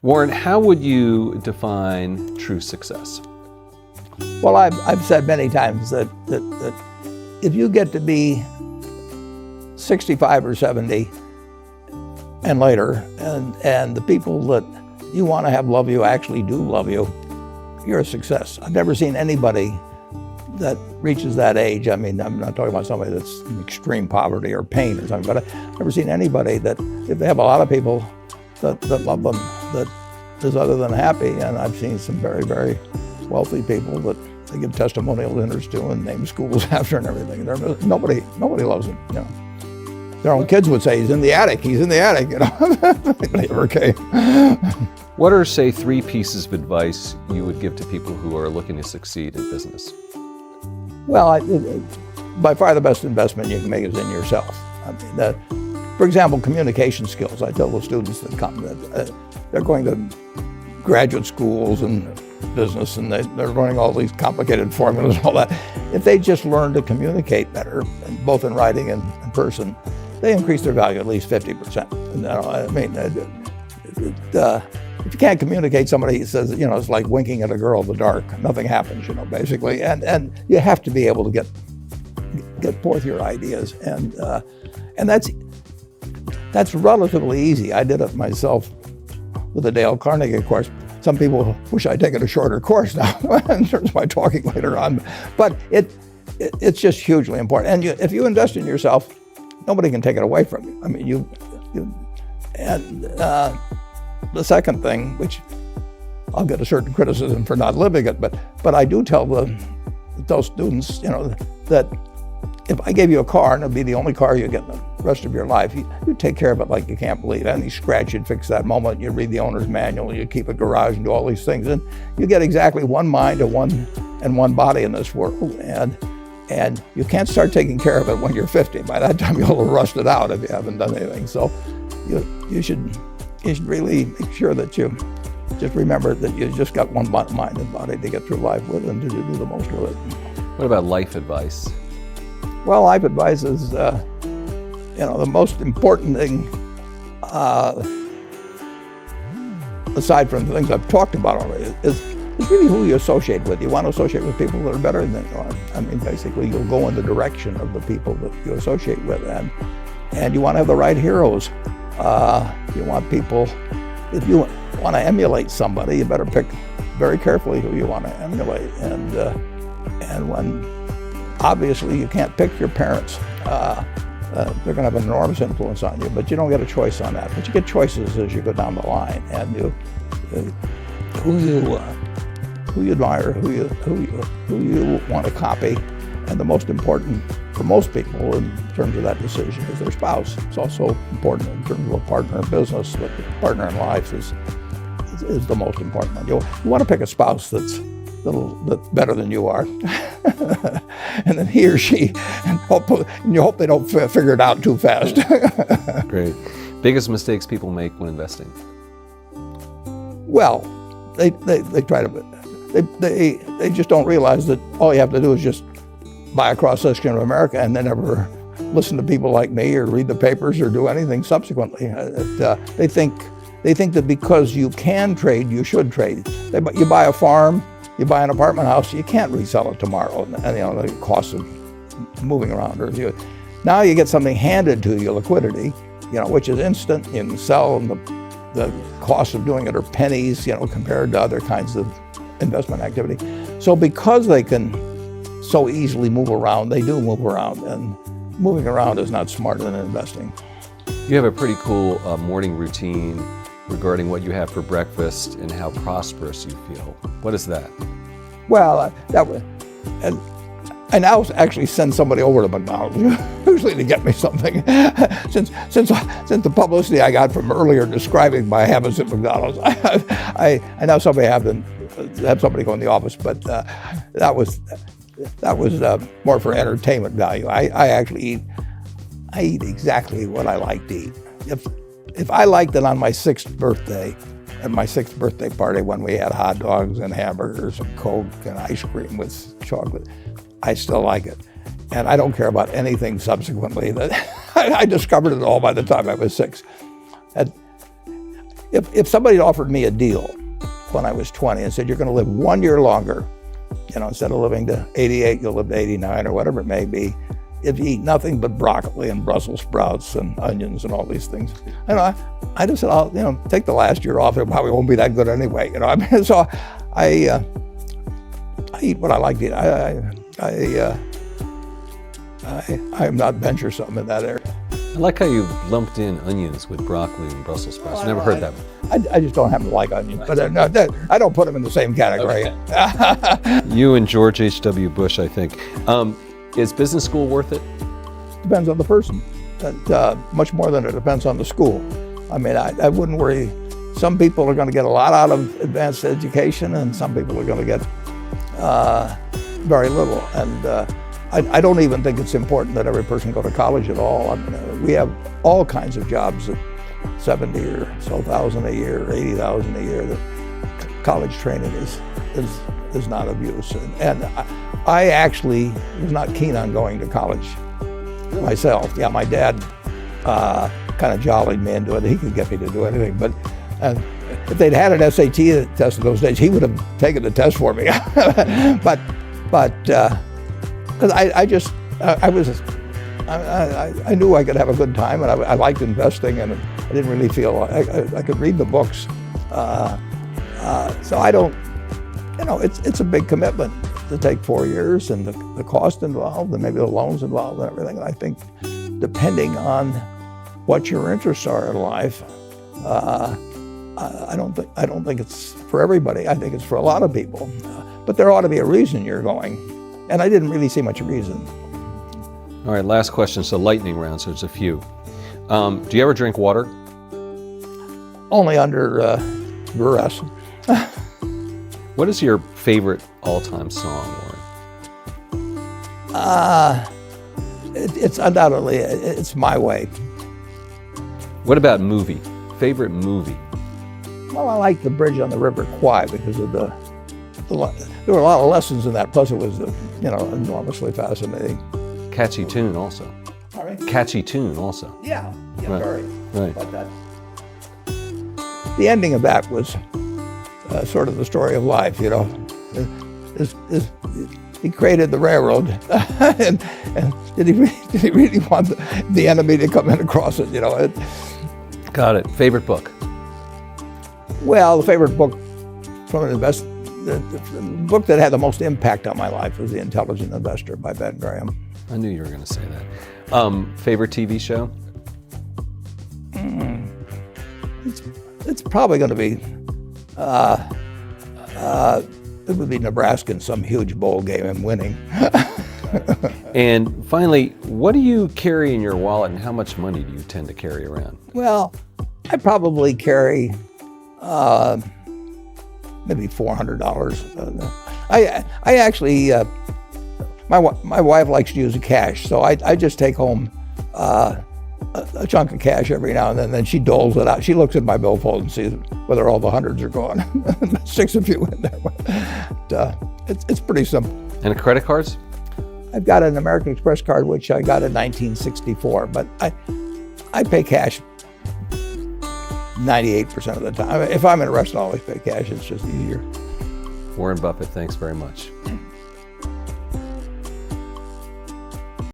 Warren, how would you define true success? Well, I've said many times that if you get to be 65 or 70 and later, and the people that you want to have love you actually do love you, you're a success. I've never seen anybody that reaches that age. I mean, I'm not talking about somebody that's in extreme poverty or pain or something, but I've never seen anybody that, if they have a lot of people that love them, that is other than happy. And I've seen some very, very wealthy people that they give testimonial dinners to and name schools after and everything. Nobody loves them, you know. Their own kids would say, he's in the attic, you know. Okay. What are, say, 3 pieces of advice you would give to people who are looking to succeed in business? Well, by far the best investment you can make is in yourself. I mean, for example, communication skills. I tell the students that come that they're going to graduate schools and business, and they're learning all these complicated formulas and all that. If they just learn to communicate better, both in writing and in person, they increase their value at least 50%. You know, I mean, if you can't communicate, somebody says, you know, it's like winking at a girl in the dark. Nothing happens, you know, basically. And you have to be able to get forth your ideas, and that's relatively easy. I did it myself with the Dale Carnegie course. Some people wish I'd taken a shorter course now in terms of my talking later on, but it's just hugely important. And if you invest in yourself, nobody can take it away from you. I mean, the second thing, which I'll get a certain criticism for not living it, but I do tell those students, you know, that if I gave you a car and it'd be the only car you get the rest of your life, you take care of it like you can't believe. Any scratch, you'd fix that moment. You read the owner's manual, you keep a garage and do all these things, and you get exactly one mind and one body in this world. And you can't start taking care of it when you're 50. By that time, you'll have rusted out if you haven't done anything. So you should really make sure that you just remember that you just got one mind and body to get through life with and to do the most with it. What about life advice? Well, life advice is, you know, the most important thing, aside from the things I've talked about already, is really who you associate with. You want to associate with people that are better than you are. I mean, basically, you'll go in the direction of the people that you associate with, and you want to have the right heroes. You want people, if you want to emulate somebody, you better pick very carefully who you want to emulate. And when, obviously, you can't pick your parents. They're going to have an enormous influence on you, but you don't get a choice on that. But you get choices as you go down the line, and who you admire, who you want to copy, and the most important for most people in terms of that decision is their spouse. It's also important in terms of a partner in business, but the partner in life is the most important one. You want to pick a spouse that's better than you are, and then he or she, and you hope they don't figure it out too fast. Great. Biggest mistakes people make when investing? Well, they try to, they just don't realize that all you have to do is just buy a cross-section of America and then never listen to people like me or read the papers or do anything subsequently. They think that because you can trade, you should trade. You buy a farm, you buy an apartment house, you can't resell it tomorrow, and you know, the cost of moving around. Now you get something handed to you, liquidity, you know, which is instant. You can sell, and the cost of doing it are pennies, you know, compared to other kinds of investment activity. So because they can so easily move around, they do move around, and moving around is not smarter than investing. You have a pretty cool morning routine regarding what you have for breakfast and how prosperous you feel. What is that? Well, I now actually send somebody over to McDonald's, usually to get me something. Since the publicity I got from earlier describing my habits at McDonald's, I now have somebody go in the office, but that was more for entertainment value. I eat exactly what I like to eat. If I liked it on my 6th birthday, at my 6th birthday party when we had hot dogs and hamburgers and Coke and ice cream with chocolate, I still like it. And I don't care about anything subsequently. I discovered it all by the time I was 6. if somebody offered me a deal when I was 20 and said, you're going to live 1 year longer, instead of living to 88, you'll live to 89 or whatever it may be, if you eat nothing but broccoli and Brussels sprouts and onions and all these things. I just said, I'll, take the last year off. It probably won't be that good anyway. So I eat what I like to eat. I'm not venturesome in that area. I like how you lumped in onions with broccoli and Brussels sprouts. I've never heard that one. I just don't happen to like onions, but I don't put them in the same category. Okay. You and George H.W. Bush, I think. Is business school worth it? Depends on the person. Much more than it depends on the school. I wouldn't worry. Some people are going to get a lot out of advanced education, and some people are going to get very little. And I don't even think it's important that every person go to college at all. We have all kinds of jobs at 70 or so thousand a year, 80,000 a year. That college training is not of use. And I actually was not keen on going to college myself. Yeah, my dad kind of jollied me into it. He could get me to do anything, but if they'd had an SAT test in those days, he would have taken the test for me. but because I knew I could have a good time, and I liked investing, and I didn't really feel I could read the books. So I don't, it's a big commitment to take 4 years, and the cost involved, and maybe the loans involved, and everything. And I think depending on what your interests are in life, I don't think it's for everybody. I think it's for a lot of people, but there ought to be a reason you're going. And I didn't really see much reason. All right, last question. So lightning round, so there's a few. Do you ever drink water? Only under duress. What is your favorite all-time song, Warren? It's undoubtedly, it's My Way. What about movie? Favorite movie? Well, I like The Bridge on the River Kwai because of there were a lot of lessons in that. Plus, it was, enormously fascinating. Catchy tune, also. All right. Catchy tune, also. Yeah, Right. very. Right. But the ending of that was sort of the story of life. He created the railroad, and did he really want the enemy to come in across it? Got it. Favorite book? Well, the favorite book from the book that had the most impact on my life was The Intelligent Investor by Ben Graham. I knew you were going to say that. Favorite TV show? It's probably going to be, it would be Nebraska in some huge bowl game and winning. And finally, what do you carry in your wallet, and how much money do you tend to carry around? Well, I probably carry maybe $400. I actually, my wife likes to use the cash, so I just take home a chunk of cash every now and then she doles it out. She looks at my billfold and sees whether all the hundreds are gone. Sticks a few in there. But, it's pretty simple. And credit cards? I've got an American Express card, which I got in 1964, but I pay cash 98% of the time. If I'm in a restaurant, I always pay cash. It's just easier. Warren Buffett, thanks very much.